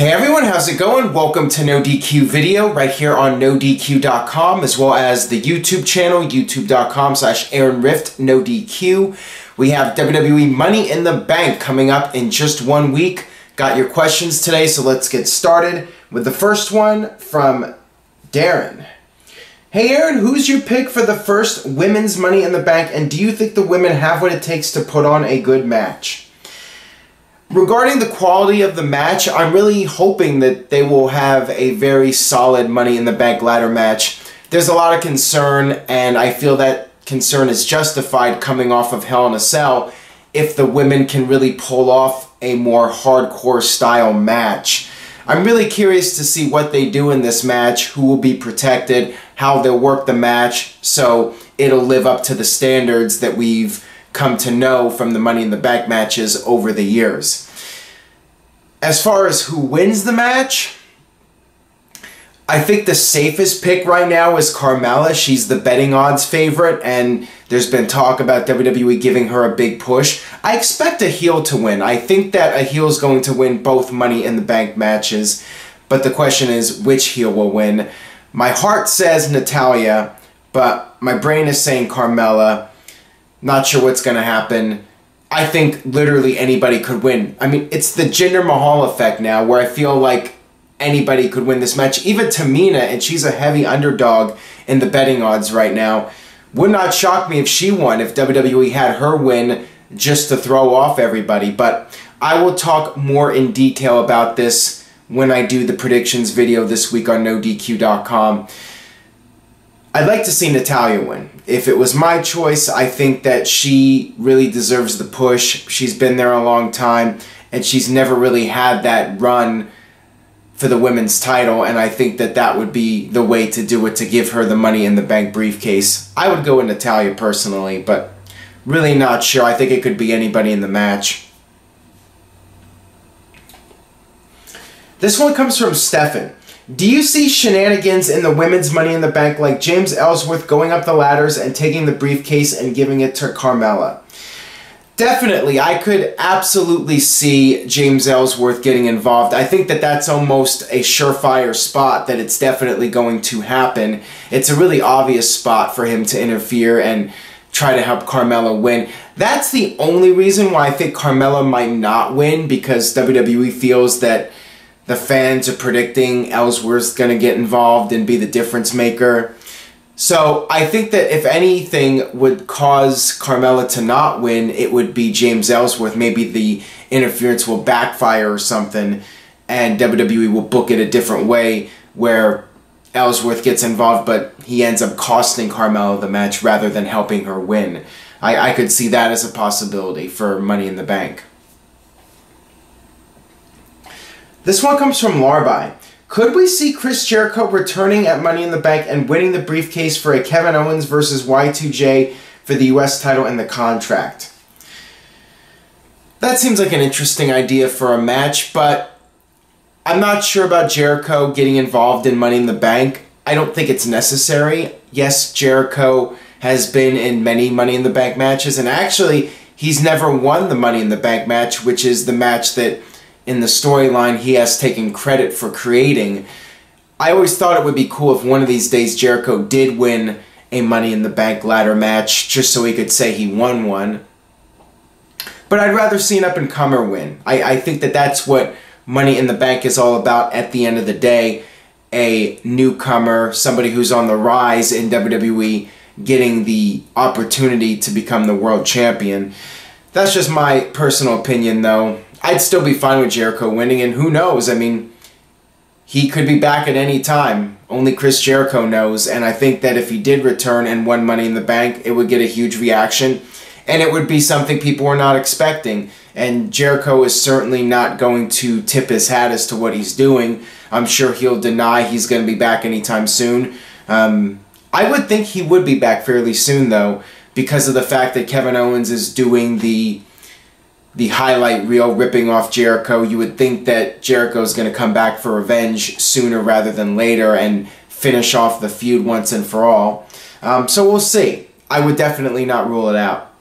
Hey everyone, how's it going? Welcome to NoDQ video right here on NoDQ.com, as well as the YouTube channel, youtube.com/AaronRift NoDQ. We have WWE Money in the Bank coming up in just 1 week. Got your questions today, so let's get started with the first one from Darren. Hey Aaron, who's your pick for the first women's Money in the Bank, and do you think the women have what it takes to put on a good match? Regarding the quality of the match, I'm really hoping that they will have a very solid Money in the Bank ladder match. There's a lot of concern, and I feel that concern is justified coming off of Hell in a Cell if the women can really pull off a more hardcore style match. I'm really curious to see what they do in this match, who will be protected, how they'll work the match, so it'll live up to the standards that we've come to know from the Money in the Bank matches over the years. As far as who wins the match, I think the safest pick right now is Carmella. She's the betting odds favorite, and there's been talk about WWE giving her a big push. I expect a heel to win. I think that a heel is going to win both Money in the Bank matches, but the question is which heel will win. My heart says Natalya, but my brain is saying Carmella. Not sure what's going to happen. I think literally anybody could win. I mean, it's the Jinder Mahal effect now, where I feel like anybody could win this match. Even Tamina, and she's a heavy underdog in the betting odds right now. Would not shock me if she won, if WWE had her win just to throw off everybody. But I will talk more in detail about this when I do the predictions video this week on NoDQ.com. I'd like to see Natalya win. If it was my choice, I think that she really deserves the push. She's been there a long time, and she's never really had that run for the women's title, and I think that that would be the way to do it, to give her the Money in the Bank briefcase. I would go with Natalya personally, but really not sure. I think it could be anybody in the match. This one comes from Stefan. Do you see shenanigans in the women's Money in the Bank, like James Ellsworth going up the ladders and taking the briefcase and giving it to Carmella? Definitely, I could absolutely see James Ellsworth getting involved. I think that that's almost a surefire spot that it's definitely going to happen. It's a really obvious spot for him to interfere and try to help Carmella win. That's the only reason why I think Carmella might not win, because WWE feels that the fans are predicting Ellsworth's going to get involved and be the difference maker. So I think that if anything would cause Carmella to not win, it would be James Ellsworth. Maybe the interference will backfire or something, and WWE will book it a different way where Ellsworth gets involved, but he ends up costing Carmella the match rather than helping her win. I could see that as a possibility for Money in the Bank. This one comes from Larby. Could we see Chris Jericho returning at Money in the Bank and winning the briefcase for a Kevin Owens versus Y2J for the US title and the contract? That seems like an interesting idea for a match, but I'm not sure about Jericho getting involved in Money in the Bank. I don't think it's necessary. Yes, Jericho has been in many Money in the Bank matches, and actually, he's never won the Money in the Bank match, which is the match that in the storyline he has taken credit for creating. I always thought it would be cool if one of these days Jericho did win a Money in the Bank ladder match, just so he could say he won one. But I'd rather see an up-and-comer win. I think that that's what Money in the Bank is all about at the end of the day. A newcomer, somebody who's on the rise in WWE, getting the opportunity to become the world champion. That's just my personal opinion, though. I'd still be fine with Jericho winning, and who knows? I mean, he could be back at any time. Only Chris Jericho knows, and I think that if he did return and won Money in the Bank, it would get a huge reaction, and it would be something people were not expecting. And Jericho is certainly not going to tip his hat as to what he's doing. I'm sure he'll deny he's going to be back anytime soon. I would think he would be back fairly soon, though, because of the fact that Kevin Owens is doing the highlight reel ripping off Jericho. You would think that Jericho's going to come back for revenge sooner rather than later and finish off the feud once and for all. So we'll see. I would definitely not rule it out.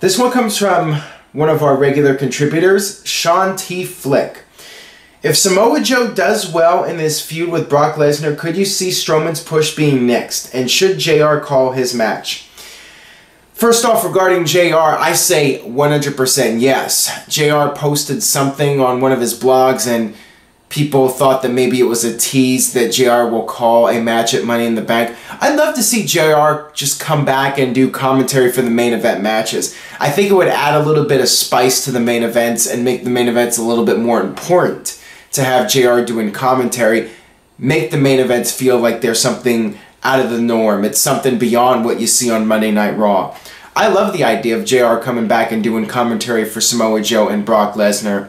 This one comes from one of our regular contributors, Sean T. Flick. If Samoa Joe does well in this feud with Brock Lesnar, could you see Strowman's push being next? And should JR call his match? First off, regarding JR, I say 100% yes. JR posted something on one of his blogs and people thought that maybe it was a tease that JR will call a match at Money in the Bank. I'd love to see JR just come back and do commentary for the main event matches. I think it would add a little bit of spice to the main events and make the main events a little bit more important to have JR doing commentary. Make the main events feel like they're something out of the norm. It's something beyond what you see on Monday Night Raw. I love the idea of JR coming back and doing commentary for Samoa Joe and Brock Lesnar.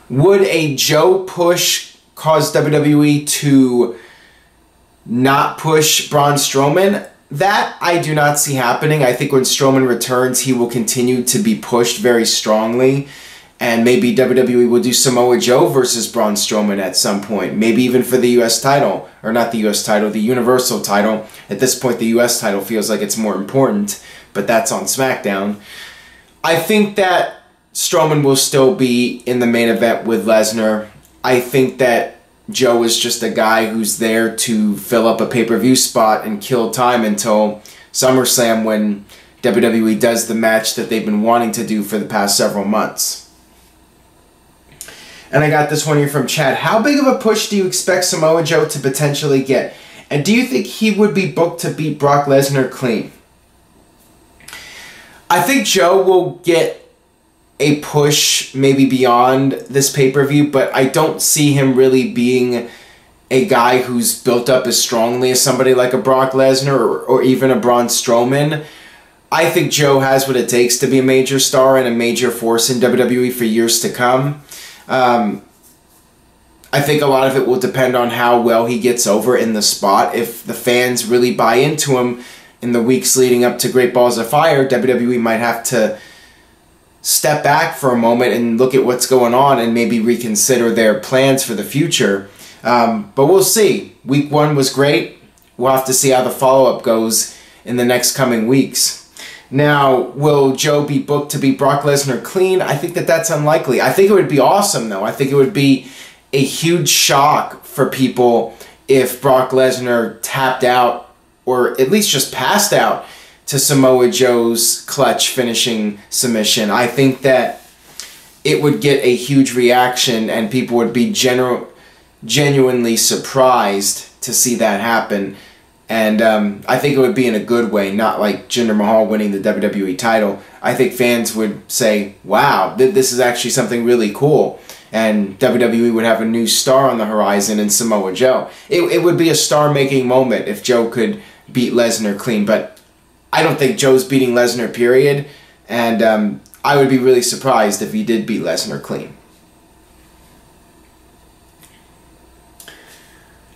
Would a Joe push cause WWE to not push Braun Strowman? That I do not see happening. I think when Strowman returns, he will continue to be pushed very strongly. And maybe WWE will do Samoa Joe versus Braun Strowman at some point. Maybe even for the US title. Or not the US title, the Universal title. At this point, the US title feels like it's more important. But that's on SmackDown. I think that Strowman will still be in the main event with Lesnar. I think that Joe is just a guy who's there to fill up a pay-per-view spot and kill time until SummerSlam when WWE does the match that they've been wanting to do for the past several months. And I got this one here from Chad. How big of a push do you expect Samoa Joe to potentially get? And do you think he would be booked to beat Brock Lesnar clean? I think Joe will get a push maybe beyond this pay-per-view, but I don't see him really being a guy who's built up as strongly as somebody like a Brock Lesnar or even a Braun Strowman. I think Joe has what it takes to be a major star and a major force in WWE for years to come. I think a lot of it will depend on how well he gets over in the spot. If the fans really buy into him in the weeks leading up to Great Balls of Fire, WWE might have to step back for a moment and look at what's going on and maybe reconsider their plans for the future. But we'll see. Week 1 was great. We'll have to see how the follow-up goes in the next coming weeks. Now, will Joe be booked to beat Brock Lesnar clean? I think that that's unlikely. I think it would be awesome, though. I think it would be a huge shock for people if Brock Lesnar tapped out, or at least just passed out, to Samoa Joe's clutch finishing submission. I think that it would get a huge reaction and people would be genuinely surprised to see that happen. And I think it would be in a good way, not like Jinder Mahal winning the WWE title. I think fans would say, wow, this is actually something really cool. And WWE would have a new star on the horizon in Samoa Joe. It would be a star-making moment if Joe could beat Lesnar clean. But I don't think Joe's beating Lesnar, period. And I would be really surprised if he did beat Lesnar clean.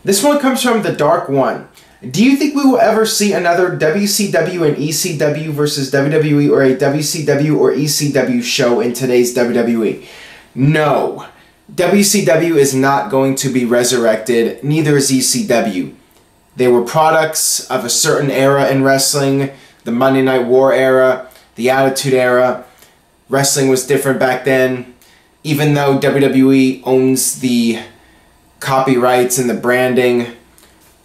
This one comes from The Dark One. Do you think we will ever see another WCW and ECW versus WWE or a WCW or ECW show in today's WWE? No. WCW is not going to be resurrected, neither is ECW. They were products of a certain era in wrestling, the Monday Night War era, the Attitude Era. Wrestling was different back then. Even though WWE owns the copyrights and the branding,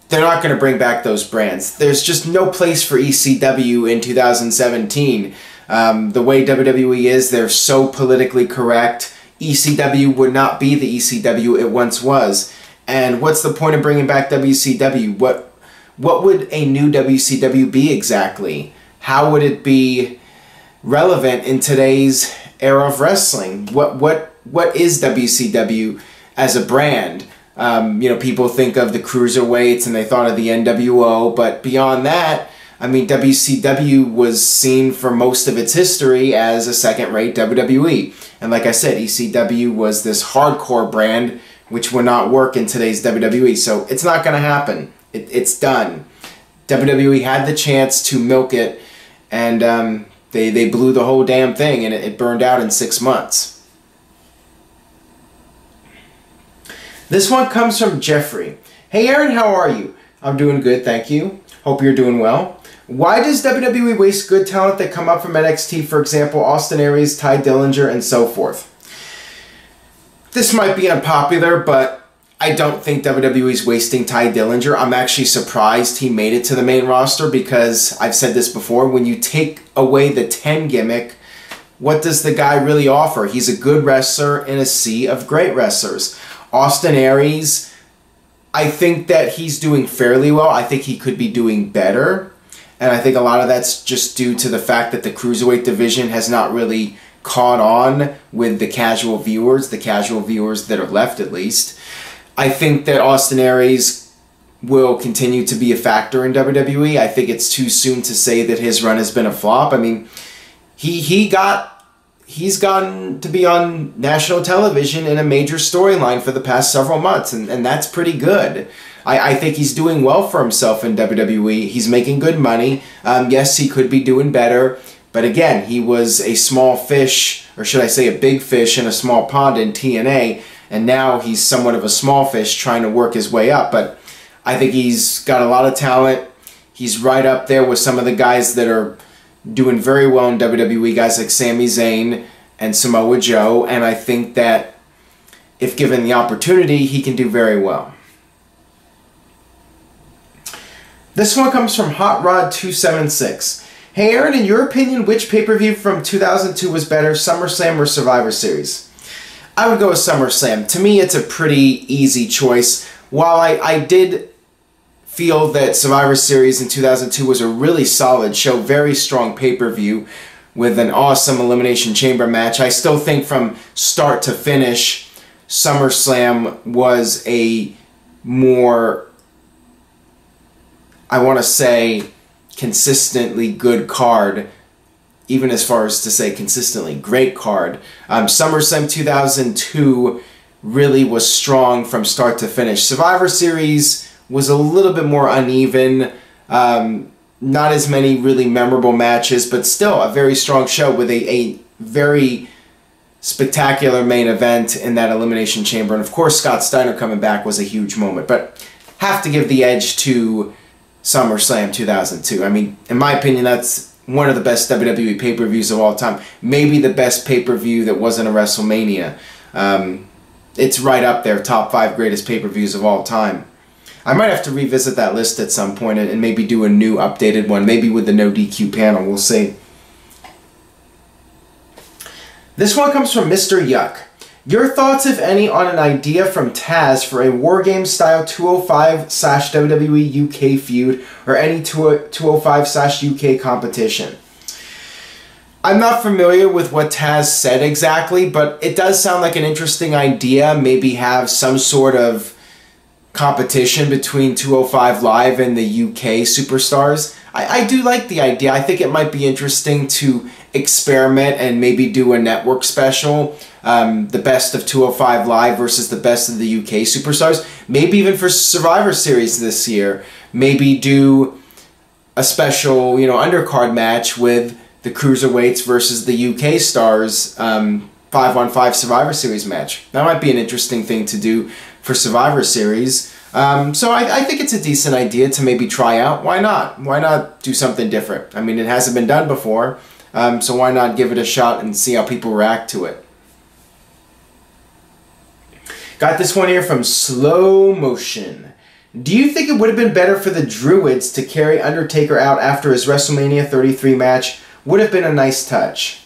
they're not going to bring back those brands. There's just no place for ECW in 2017. The way WWE is, they're so politically correct. ECW would not be the ECW it once was. And what's the point of bringing back WCW? What would a new WCW be exactly? How would it be relevant in today's era of wrestling? What is WCW as a brand? You know, people think of the Cruiserweights and they thought of the NWO, but beyond that, I mean, WCW was seen for most of its history as a second-rate WWE. And like I said, ECW was this hardcore brand which would not work in today's WWE. So it's not going to happen. It's done. WWE had the chance to milk it, and they blew the whole damn thing, and it burned out in 6 months. This one comes from Jeffrey. Hey Aaron, how are you? I'm doing good, thank you. Hope you're doing well. Why does WWE waste good talent that come up from NXT, for example, Austin Aries, Ty Dillinger, and so forth? This might be unpopular, but I don't think WWE's wasting Ty Dillinger. I'm actually surprised he made it to the main roster because, I've said this before, when you take away the 10 gimmick, what does the guy really offer? He's a good wrestler in a sea of great wrestlers. Austin Aries, I think that he's doing fairly well. I think he could be doing better. And I think a lot of that's just due to the fact that the Cruiserweight division has not really caught on with the casual viewers that are left at least. I think that Austin Aries will continue to be a factor in WWE. I think it's too soon to say that his run has been a flop. I mean, he's gotten to be on national television in a major storyline for the past several months, and that's pretty good. I think he's doing well for himself in WWE. He's making good money. Yes, he could be doing better, but again, he was a small fish, or should I say a big fish in a small pond in TNA, and now he's somewhat of a small fish trying to work his way up. But I think he's got a lot of talent. He's right up there with some of the guys that are doing very well in WWE, guys like Sami Zayn and Samoa Joe, and I think that if given the opportunity, he can do very well. This one comes from Hot Rod 276. Hey Aaron, in your opinion, which pay-per-view from 2002 was better, SummerSlam or Survivor Series? I would go with SummerSlam. To me, it's a pretty easy choice. While I did feel that Survivor Series in 2002 was a really solid show, very strong pay-per-view with an awesome Elimination Chamber match, I still think from start to finish, SummerSlam was a more, I want to say, consistently good card, even as far as to say consistently great card. SummerSlam 2002 really was strong from start to finish. Survivor Series was a little bit more uneven, not as many really memorable matches, but still a very strong show with a very spectacular main event in that Elimination Chamber. And of course, Scott Steiner coming back was a huge moment, but have to give the edge to SummerSlam 2002. I mean, in my opinion, that's one of the best WWE pay-per-views of all time. Maybe the best pay-per-view that wasn't a WrestleMania. It's right up there, top 5 greatest pay-per-views of all time. I might have to revisit that list at some point and maybe do a new updated one, maybe with the NoDQ panel, we'll see. This one comes from Mr. Yuck. Your thoughts, if any, on an idea from Taz for a War Games style 205/WWE UK feud or any 205/UK competition? I'm not familiar with what Taz said exactly, but it does sound like an interesting idea. Maybe have some sort of competition between 205 Live and the UK superstars. I do like the idea. I think it might be interesting to experiment and maybe do a network special. The best of 205 Live versus the best of the UK superstars. Maybe even for Survivor Series this year. Maybe do a special, undercard match with the Cruiserweights versus the UK stars, 5-on-5 Survivor Series match. That might be an interesting thing to do for Survivor Series. So I think it's a decent idea to maybe try out. Why not? Why not do something different? I mean, it hasn't been done before, so why not give it a shot and see how people react to it? Got this one here from Slow Motion. Do you think it would have been better for the Druids to carry Undertaker out after his WrestleMania 33 match? Would have been a nice touch.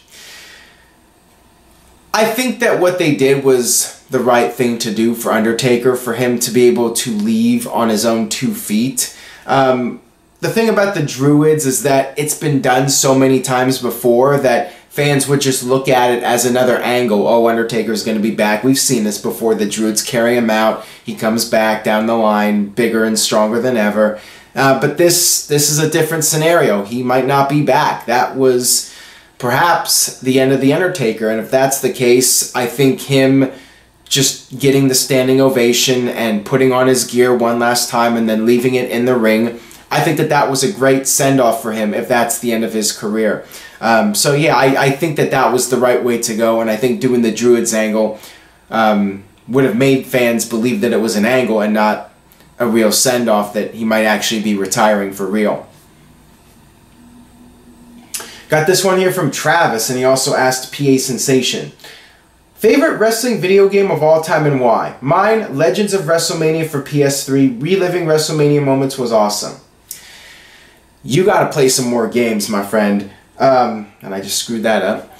I think that what they did was the right thing to do for Undertaker, for him to be able to leave on his own 2 feet. The thing about the Druids is that it's been done so many times before that fans would just look at it as another angle. Oh, Undertaker's going to be back. We've seen this before. The Druids carry him out. He comes back down the line, bigger and stronger than ever. But this is a different scenario. He might not be back. That was perhaps the end of The Undertaker. And if that's the case, I think him just getting the standing ovation and putting on his gear one last time and then leaving it in the ring, I think that that was a great send-off for him if that's the end of his career. So yeah, I think that that was the right way to go, and I think doing the Druids angle would have made fans believe that it was an angle and not a real send-off, that he might actually be retiring for real. Got this one here from Travis, and he also asked PA Sensation. Favorite wrestling video game of all time and why? Mine, Legends of WrestleMania for PS3. Reliving WrestleMania moments was awesome. You gotta play some more games, my friend. And I just screwed that up.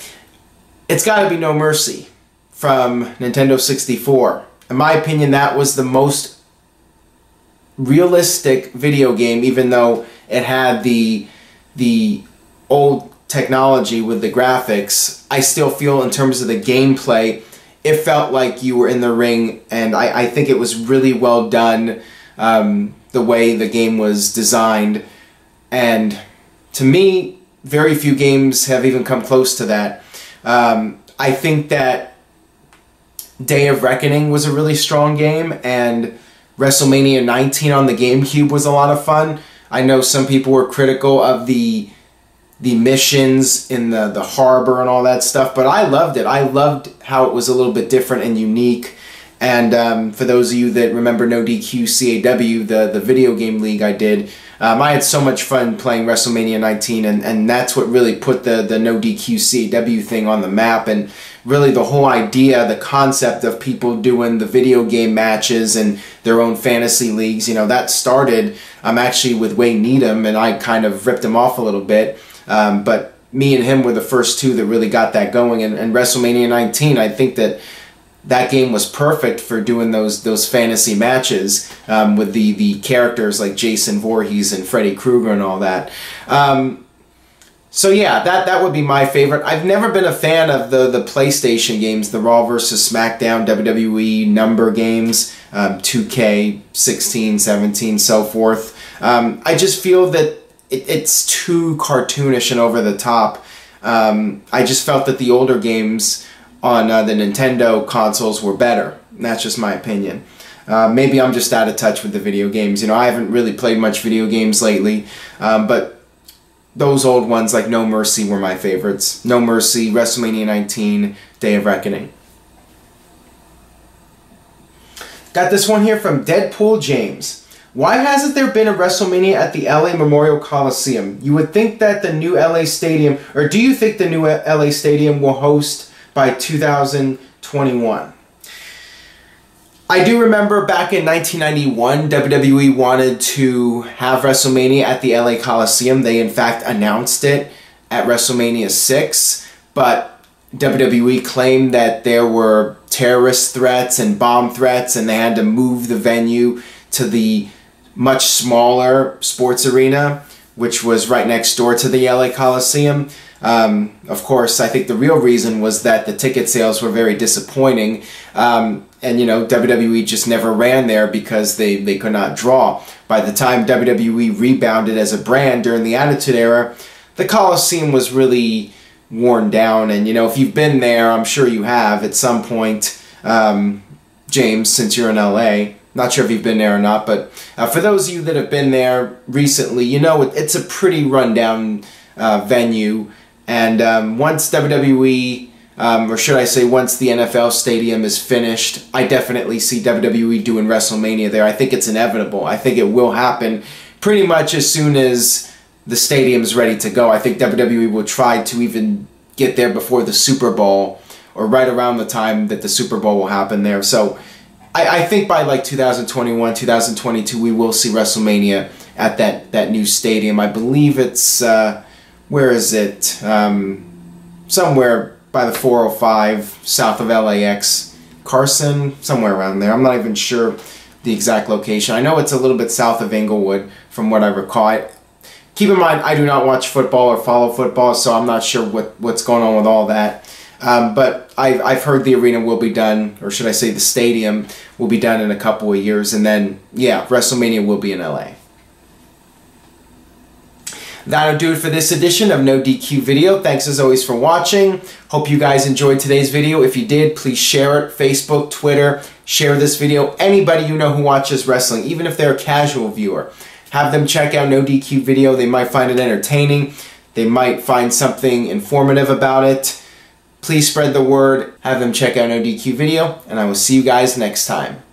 It's gotta be No Mercy from Nintendo 64. In my opinion, that was the most realistic video game, even though it had the old technology with the graphics. I still feel in terms of the gameplay, it felt like you were in the ring, and I think it was really well done, the way the game was designed. And to me, very few games have even come close to that. I think that Day of Reckoning was a really strong game, and WrestleMania 19 on the GameCube was a lot of fun. I know some people were critical of the missions in the harbor and all that stuff, but I loved it. I loved how it was a little bit different and unique. And for those of you that remember NoDQ CAW, the video game league I did, I had so much fun playing WrestleMania 19, and that's what really put the NoDQ CAW thing on the map, and really the whole idea, the concept of people doing the video game matches and their own fantasy leagues, you know, that started actually with Wayne Needham, and I kind of ripped him off a little bit, but me and him were the first two that really got that going, and WrestleMania 19, I think that game was perfect for doing those fantasy matches with the characters like Jason Voorhees and Freddy Krueger and all that. So yeah, that would be my favorite. I've never been a fan of the PlayStation games, the Raw vs. SmackDown, WWE number games, 2K, 16, 17, so forth. I just feel that it's too cartoonish and over the top. I just felt that the older games on the Nintendo consoles were better. And that's just my opinion. Maybe I'm just out of touch with the video games. You know, I haven't really played much video games lately, but those old ones like No Mercy were my favorites. No Mercy, WrestleMania 19, Day of Reckoning. Got this one here from Deadpool James. Why hasn't there been a WrestleMania at the LA Memorial Coliseum? You would think that the new LA Stadium, or do you think the new LA Stadium will host by 2021? I do remember back in 1991, WWE wanted to have WrestleMania at the LA Coliseum. They in fact announced it at WrestleMania 6, but WWE claimed that there were terrorist threats and bomb threats, and they had to move the venue to the much smaller sports arena, which was right next door to the LA Coliseum. Of course, I think the real reason was that the ticket sales were very disappointing, and you know, WWE just never ran there because they could not draw. By the time WWE rebounded as a brand during the Attitude Era, the Coliseum was really worn down, and you know, if you've been there, I'm sure you have at some point, James, since you're in LA. Not sure if you've been there or not, but for those of you that have been there recently, you know it's a pretty rundown venue. And once WWE, or should I say once the NFL stadium is finished, I definitely see WWE doing WrestleMania there. I think it's inevitable. I think it will happen pretty much as soon as the stadium is ready to go. I think WWE will try to even get there before the Super Bowl, or right around the time that the Super Bowl will happen there. So I think by like 2021, 2022, we will see WrestleMania at that new stadium. I believe it's, where is it? Somewhere by the 405 south of LAX. Carson, somewhere around there. I'm not even sure the exact location. I know it's a little bit south of Inglewood from what I recall. Keep in mind, I do not watch football or follow football, so I'm not sure what's going on with all that. But I've heard the arena will be done, or should I say the stadium will be done in a couple of years, and then, yeah, WrestleMania will be in LA. That'll do it for this edition of NoDQ Video. Thanks as always for watching. Hope you guys enjoyed today's video. If you did, please share it. Facebook, Twitter, share this video. Anybody you know who watches wrestling, even if they're a casual viewer, have them check out NoDQ Video. They might find it entertaining. They might find something informative about it. Please spread the word. Have them check out NoDQ Video, and I will see you guys next time.